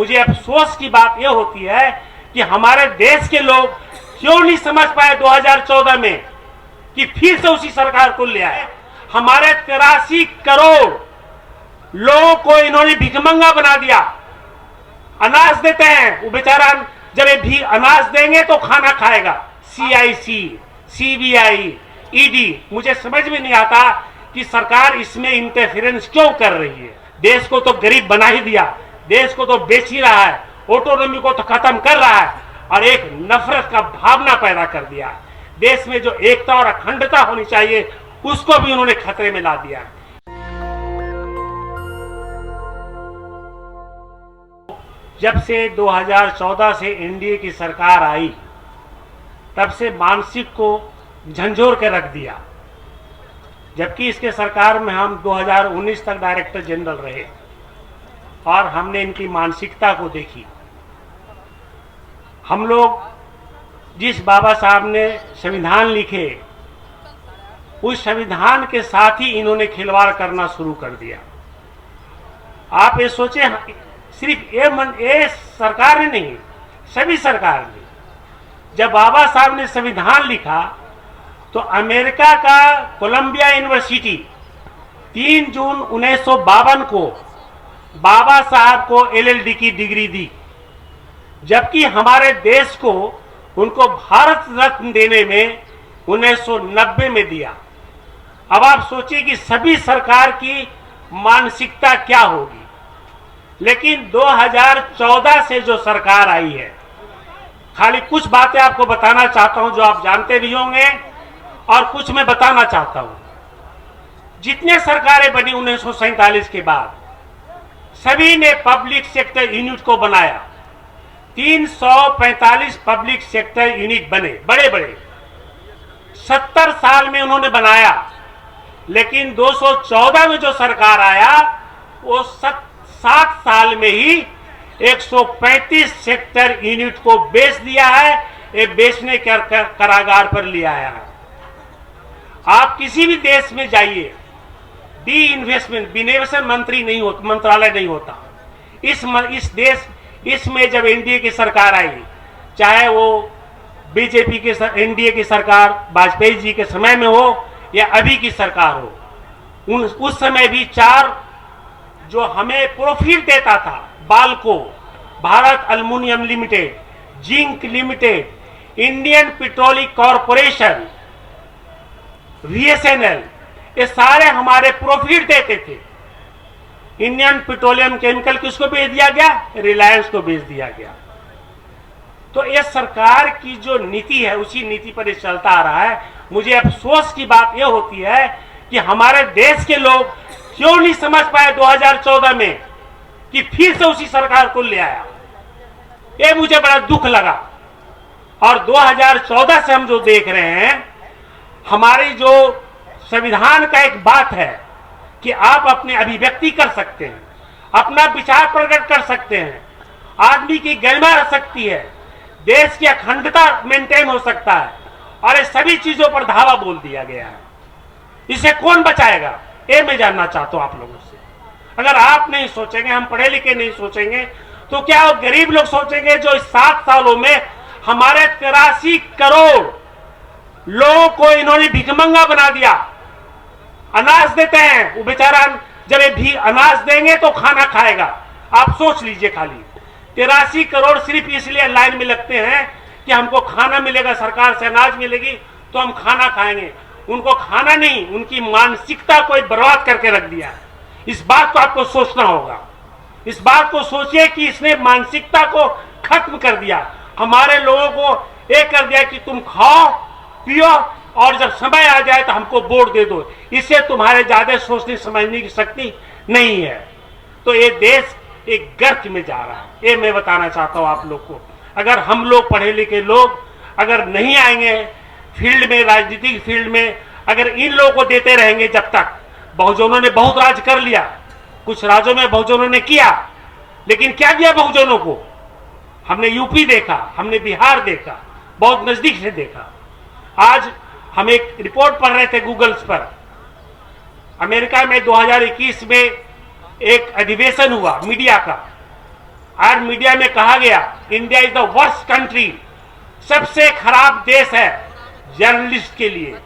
मुझे अफसोस की बात यह होती है कि हमारे देश के लोग क्यों नहीं समझ पाए 2014 में कि फिर से उसी सरकार को ले आए। हमारे 83 करोड़ लोगों को इन्होंने भिखमंगा बना दिया। अनाज देते हैं, वो बेचारा जब ये भी अनाज देंगे तो खाना खाएगा। CIC, CBI, ED, मुझे समझ में नहीं आता कि सरकार इसमें इंटरफेरेंस क्यों कर रही है। देश को तो गरीब बना ही दिया, देश को तो बेच ही रहा है, ऑटोनॉमी को तो खत्म कर रहा है और एक नफरत का भावना पैदा कर दिया है। देश में जो एकता और अखंडता होनी चाहिए उसको भी उन्होंने खतरे में ला दिया है। जब से 2014 से एनडीए की सरकार आई तब से मानसिक को झंझोर के रख दिया। जबकि इसके सरकार में हम 2019 तक डायरेक्टर जनरल रहे और हमने इनकी मानसिकता को देखी। हम लोग जिस बाबा साहब ने संविधान लिखे उस संविधान के साथ ही इन्होंने खिलवाड़ करना शुरू कर दिया। आप ये सोचे, सिर्फ ये सरकार ने नहीं, सभी सरकार ने। जब बाबा साहब ने संविधान लिखा तो अमेरिका का कोलंबिया यूनिवर्सिटी 3 जून 1952 को बाबा साहब को LLD की डिग्री दी, जबकि हमारे देश को उनको भारत रत्न देने में 1990 में दिया। अब आप सोचिए कि सभी सरकार की मानसिकता क्या होगी। लेकिन 2014 से जो सरकार आई है, खाली कुछ बातें आपको बताना चाहता हूं जो आप जानते भी होंगे और कुछ मैं बताना चाहता हूं। जितने सरकारें बनी 1947 के बाद सभी ने पब्लिक सेक्टर यूनिट को बनाया। 345 पब्लिक सेक्टर यूनिट बने, बड़े बड़े। 70 साल में उन्होंने बनाया। लेकिन 214 में जो सरकार आया वो 7 साल में ही 135 सेक्टर यूनिट को बेच दिया है। ये बेचने के कारागार पर ले आया है। आप किसी भी देश में जाइए, डी इन्वेस्टमेंट विनिवेशन मंत्रालय नहीं होता। इस देश इसमें जब एनडीए की सरकार आई, चाहे वो बीजेपी के एनडीए की सरकार वाजपेयी जी के समय में हो या अभी की सरकार हो, उस समय भी 4 जो हमें प्रॉफिट देता था, Balco, Bharat aluminium limited, zinc limited, Indian petroleum corporation, VSNL, ये सारे हमारे प्रॉफिट देते थे। इंडियन पेट्रोलियम केमिकल किसको बेच दिया गया? रिलायंस को बेच दिया गया। तो ये सरकार की जो नीति है उसी नीति पर ये चलता आ रहा है। मुझे अफसोस की बात यह होती है कि हमारे देश के लोग क्यों नहीं समझ पाए 2014 में कि फिर से उसी सरकार को ले आया। ये मुझे बड़ा दुख लगा। और 2014 से हम जो देख रहे हैं, हमारी जो संविधान का एक बात है कि आप अपने अभिव्यक्ति कर सकते हैं, अपना विचार प्रकट कर सकते हैं, आदमी की गरिमा रह सकती है, देश की अखंडता मेंटेन हो सकता है, और ये सभी चीजों पर धावा बोल दिया गया है। इसे कौन बचाएगा? ये मैं जानना चाहता हूं आप लोगों से। अगर आप नहीं सोचेंगे, हम पढ़े लिखे नहीं सोचेंगे, तो क्या वो गरीब लोग सोचेंगे जो इस 7 सालों में हमारे 83 करोड़ लोगों को इन्होंने भिखमंगा बना दिया। अनाज देते हैं, वो बेचारा जब ये भी अनाज देंगे तो खाना खाएगा। आप सोच लीजिए, खाली 83 करोड़ सिर्फ इसलिए लाइन में लगते हैं कि हमको खाना मिलेगा, सरकार से अनाज मिलेगी तो हम खाना खाएंगे। उनको खाना नहीं, उनकी मानसिकता को बर्बाद करके रख दिया। इस बात को आपको सोचना होगा। इस बात को सोचिए कि इसने मानसिकता को खत्म कर दिया। हमारे लोगों को एक कर दिया कि तुम खाओ पियो और जब समय आ जाए तो हमको वोट दे दो। इससे तुम्हारे ज्यादा सोचने समझने की शक्ति नहीं है। तो ये देश एक गर्त में जा रहा है। ये मैं बताना चाहता हूं आप लोग को। अगर हम लोग पढ़े लिखे लोग अगर नहीं आएंगे फील्ड में, राजनीतिक फील्ड में, अगर इन लोगों को देते रहेंगे, जब तक बहुजनों ने बहुत राज कर लिया, कुछ राज्यों में बहुजनों ने किया, लेकिन क्या दिया बहुजनों को? हमने यूपी देखा, हमने बिहार देखा, बहुत नजदीक से देखा। आज हम एक रिपोर्ट पढ़ रहे थे गूगल्स पर। अमेरिका में 2021 में एक अधिवेशन हुआ मीडिया का। आज मीडिया में कहा गया India is the worst country, सबसे खराब देश है जर्नलिस्ट के लिए,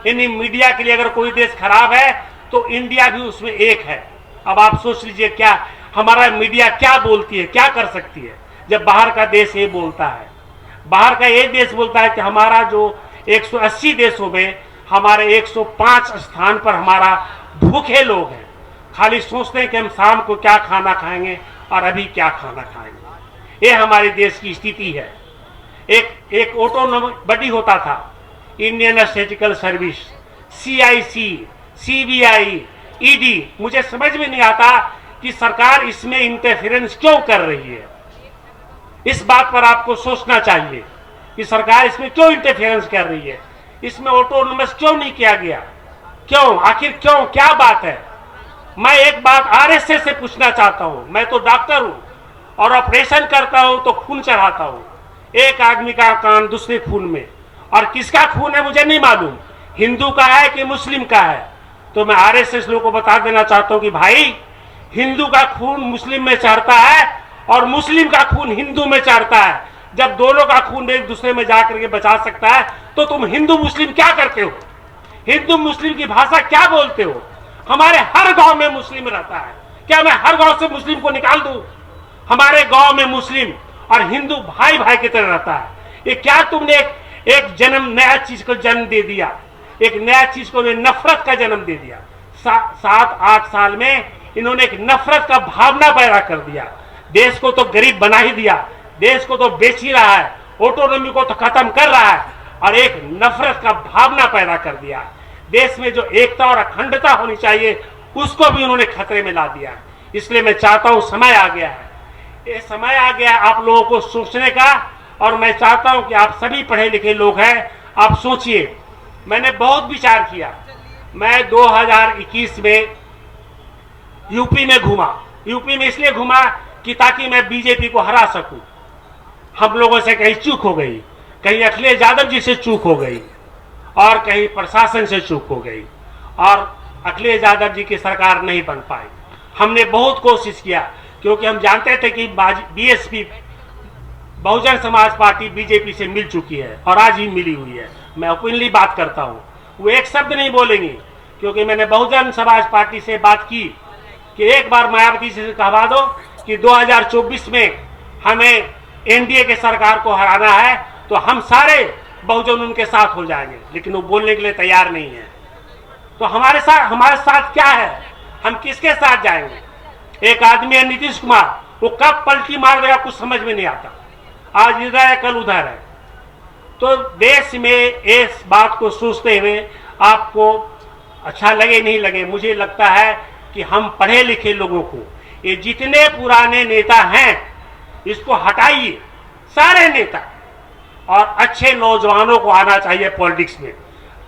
यानी मीडिया के लिए अगर कोई देश खराब है तो इंडिया भी उसमें एक है। अब आप सोच लीजिए क्या हमारा मीडिया क्या बोलती है, क्या कर सकती है, जब बाहर का देश ये बोलता है। बाहर का ये देश बोलता है कि हमारा जो 180 देशों में हमारे 105 स्थान पर हमारा भूखे लोग हैं, खाली सोचते हैं कि हम शाम को क्या खाना खाएंगे और अभी क्या खाना खाएंगे। ये हमारे देश की स्थिति है। एक ऑटो बडी होता था, Indian statistical service, CIC, CBI, ED, मुझे समझ में नहीं आता कि सरकार इसमें इंटरफेरेंस क्यों कर रही है। इस बात पर आपको सोचना चाहिए कि सरकार इसमें क्यों इंटरफेरेंस कर रही है, इसमें ऑटोनोमस क्यों नहीं किया गया, क्यों, आखिर क्यों, क्या बात है। मैं एक बात RSS से पूछना चाहता हूं, मैं तो डॉक्टर हूं और ऑपरेशन करता हूं तो खून चढ़ाता हूं, एक आदमी का कान दूसरे खून में, और किसका खून है मुझे नहीं मालूम, हिंदू का है कि मुस्लिम का है। तो मैं RSS लोगों को बता देना चाहता हूं कि भाई हिंदू का खून मुस्लिम में चढ़ता है और मुस्लिम का खून हिंदू में चढ़ता है। जब दोनों का खून एक दूसरे में जाकर के बचा सकता है तो तुम हिंदू मुस्लिम क्या करते हो, हिंदू मुस्लिम की भाषा क्या बोलते हो। हमारे हर गांव में मुस्लिम रहता है, क्या मैं हर गांव से मुस्लिम को निकाल दूं? हमारे गांव में मुस्लिम और हिंदू भाई भाई की तरह रहता है। ये क्या तुमने एक जन्म, नया चीज को जन्म दे दिया, एक नया चीज को नफरत का जन्म दे दिया। 7-8 साल में इन्होंने एक नफरत का भावना पैदा कर दिया। देश को तो गरीब बना ही दिया, देश को तो बेच ही रहा है, ऑटोनॉमी को तो खत्म कर रहा है और एक नफरत का भावना पैदा कर दिया। देश में जो एकता और अखंडता होनी चाहिए उसको भी उन्होंने खतरे में ला दिया। इसलिए मैं चाहता हूं, समय आ गया है, ये समय आ गया है आप लोगों को सोचने का। और मैं चाहता हूं कि आप सभी पढ़े लिखे लोग हैं, आप सोचिए। मैंने बहुत विचार किया। मैं 2021 में यूपी में घूमा। यूपी में इसलिए घूमा कि ताकि मैं बीजेपी को हरा सकूं। हम लोगों से कहीं चूक हो गई, कहीं अखिलेश यादव जी से चूक हो गई और कहीं प्रशासन से चूक हो गई और अखिलेश यादव जी की सरकार नहीं बन पाई। हमने बहुत कोशिश किया क्योंकि हम जानते थे कि BSP, Bahujan Samaj party, BJP से मिल चुकी है और आज ही मिली हुई है। मैं ओपनली बात करता हूं, वो एक शब्द नहीं बोलेंगे क्योंकि मैंने बहुजन समाज पार्टी से बात की कि एक बार मायावती से कहवा दो कि 2024 में हमें NDA के सरकार को हराना है तो हम सारे बहुजन उनके साथ हो जाएंगे, लेकिन वो बोलने के लिए तैयार नहीं है। तो हमारे साथ क्या है, हम किसके साथ जाएंगे। एक आदमी है नीतीश कुमार, वो कब पलटी मार देगा कुछ समझ में नहीं आता, आज इधर है कल उधर है। तो देश में इस बात को सोचते हुए आपको अच्छा लगे नहीं लगे, मुझे लगता है कि हम पढ़े लिखे लोगों को, ये जितने पुराने नेता हैं इसको हटाइए, सारे नेता, और अच्छे नौजवानों को आना चाहिए पॉलिटिक्स में,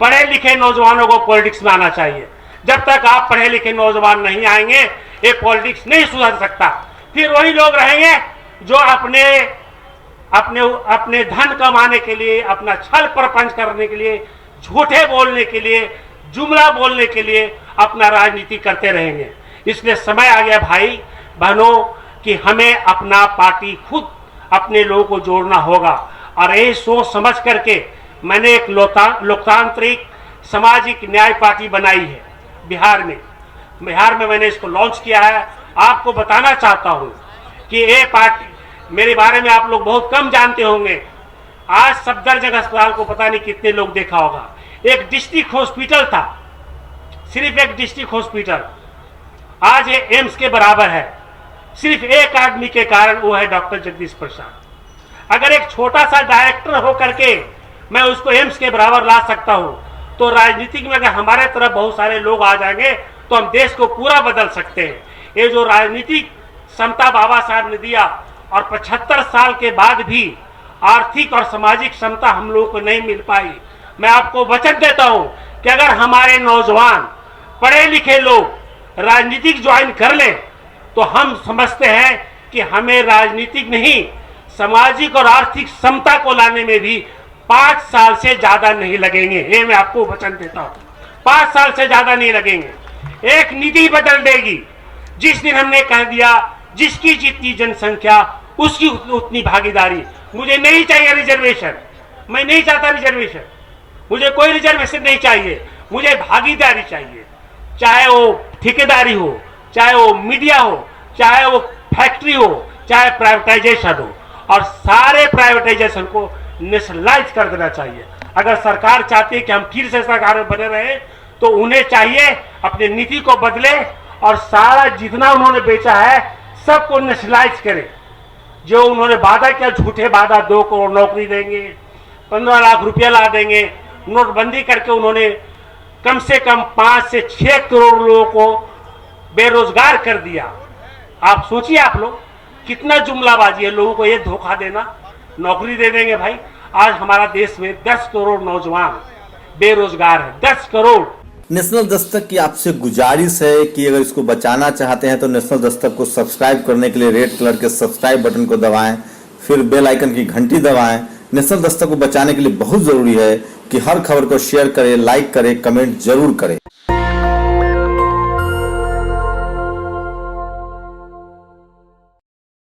पढ़े लिखे नौजवानों को पॉलिटिक्स में आना चाहिए। जब तक आप पढ़े लिखे नौजवान नहीं आएंगे ये पॉलिटिक्स नहीं सुधर सकता। फिर वही लोग रहेंगे जो अपने धन कमाने के लिए, अपना छल प्रपंच करने के लिए, झूठे बोलने के लिए, जुमला बोलने के लिए अपना राजनीति करते रहेंगे। इसलिए समय आ गया भाई बहनों कि हमें अपना पार्टी खुद अपने लोगों को जोड़ना होगा। और ये सोच समझ करके मैंने एक लोकतांत्रिक सामाजिक न्याय पार्टी बनाई है बिहार में मैंने इसको लॉन्च किया है। आपको बताना चाहता हूं कि ये पार्टी, मेरे बारे में आप लोग बहुत कम जानते होंगे। आज सफदरजंग अस्पताल को पता नहीं कितने लोग देखा होगा, एक डिस्ट्रिक्ट हॉस्पिटल था, सिर्फ एक डिस्ट्रिक्ट हॉस्पिटल, आज ये एम्स के बराबर है। सिर्फ एक आदमी के कारण, वो है डॉक्टर जगदीश प्रसाद। अगर एक छोटा सा डायरेक्टर होकर के मैं उसको एम्स के बराबर ला सकता हूं, तो राजनीतिक में अगर हमारे तरफ बहुत सारे लोग आ जाएंगे तो हम देश को पूरा बदल सकते हैं। ये जो राजनीतिक समता बाबा साहब ने दिया और 75 साल के बाद भी आर्थिक और सामाजिक समता हम लोगों को नहीं मिल पाई, मैं आपको वचन देता हूं कि अगर हमारे नौजवान पढ़े लिखे लोग राजनीतिक ज्वाइन कर लें तो हम समझते हैं कि हमें राजनीतिक नहीं, सामाजिक और आर्थिक समता को लाने में भी 5 साल से ज्यादा नहीं लगेंगे। ये मैं आपको वचन देता हूं, 5 साल से ज्यादा नहीं लगेंगे। एक नीति बदल देगी। जिस दिन हमने कह दिया जिसकी जितनी जनसंख्या उसकी उतनी भागीदारी। मुझे नहीं चाहिए रिजर्वेशन, मैं नहीं चाहता रिजर्वेशन, मुझे कोई रिजर्वेशन नहीं चाहिए, मुझे भागीदारी चाहिए। चाहे वो ठेकेदारी हो, चाहे वो मीडिया हो, चाहे वो फैक्ट्री हो, चाहे प्राइवेटाइजेशन हो, और सारे प्राइवेटाइजेशन को नेशनलाइज कर देना चाहिए। अगर सरकार चाहती है कि हम फिर से सरकार में बने रहे, तो उन्हें चाहिए अपनी नीति को बदले और सारा जितना उन्होंने बेचा है सबको नेशनलाइज करे। जो उन्होंने वादा किया, झूठे वादा, 2 करोड़ नौकरी देंगे, 15 लाख रुपया ला देंगे, नोटबंदी करके उन्होंने कम से कम 5 से 6 करोड़ लोगों को बेरोजगार कर दिया। आप सोचिए, आप लोग कितना जुमलाबाजी है, लोगों को ये धोखा देना, नौकरी दे देंगे। भाई आज हमारा देश में 10 करोड़ नौजवान बेरोजगार है, 10 करोड़। नेशनल दस्तक की आपसे गुजारिश है कि अगर इसको बचाना चाहते हैं तो नेशनल दस्तक को सब्सक्राइब करने के लिए रेड कलर के सब्सक्राइब बटन को दबाएं, फिर बेल आइकन की घंटी दबाएं। नेशनल दस्तक को बचाने के लिए बहुत जरूरी है कि हर खबर को शेयर करें, लाइक करें, कमेंट जरूर करें।